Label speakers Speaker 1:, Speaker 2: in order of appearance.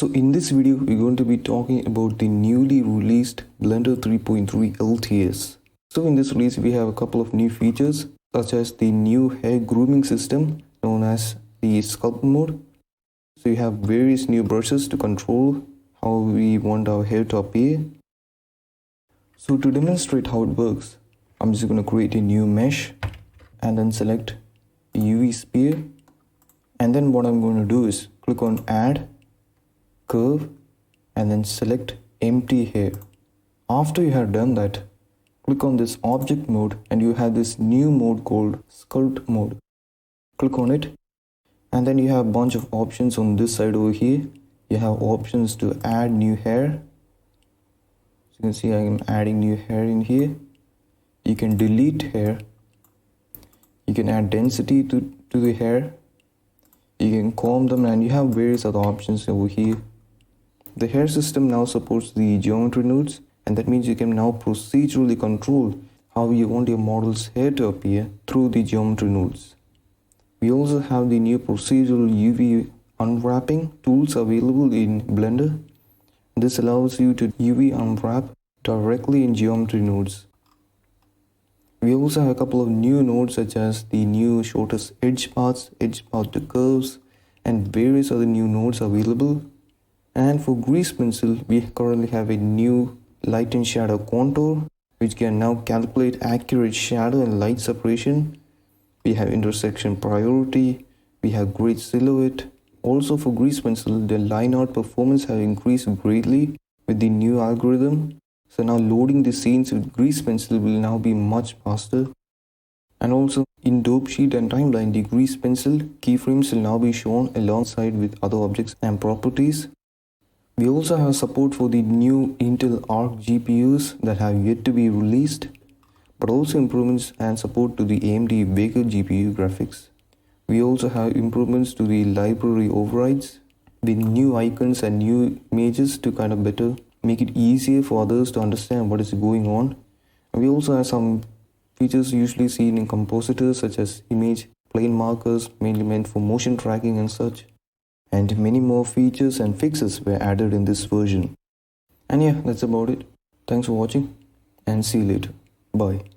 Speaker 1: So in this video, we're going to be talking about the newly released Blender 3.3 LTS. So in this release, we have a couple of new features such as the new hair grooming system known as the sculpt mode. So you have various new brushes to control how we want our hair to appear. So to demonstrate how it works, I'm just going to create a new mesh and then select UV sphere. And then what I'm going to do is click on add curve and then select empty hair. After you have done that, click on this object mode and you have this new mode called sculpt mode. Click on it and then you have a bunch of options on this side over here. You have options to add new hair. So you can see I am adding new hair in here. You can delete hair. You can add density to the hair. You can comb them, and you have various other options over here. The hair system now supports the geometry nodes, and that means you can now procedurally control how you want your model's hair to appear through the geometry nodes. We also have the new procedural UV unwrapping tools available in Blender. This allows you to UV unwrap directly in geometry nodes. We also have a couple of new nodes such as the new shortest edge path to curves, and various other new nodes available. And for grease pencil, we currently have a new light and shadow contour, which can now calculate accurate shadow and light separation. We have intersection priority. We have grid silhouette. Also for grease pencil, the line art performance has increased greatly with the new algorithm. So now loading the scenes with grease pencil will now be much faster. And also in dope sheet and timeline, the grease pencil keyframes will now be shown alongside with other objects and properties. We also have support for the new Intel Arc GPUs that have yet to be released, but also improvements and support to the AMD Baker GPU graphics. We also have improvements to the library overrides with new icons and new images to kind of better make it easier for others to understand what is going on. And we also have some features usually seen in compositors such as image plane markers, mainly meant for motion tracking and such. And many more features and fixes were added in this version. And yeah, that's about it. Thanks for watching and see you later. Bye.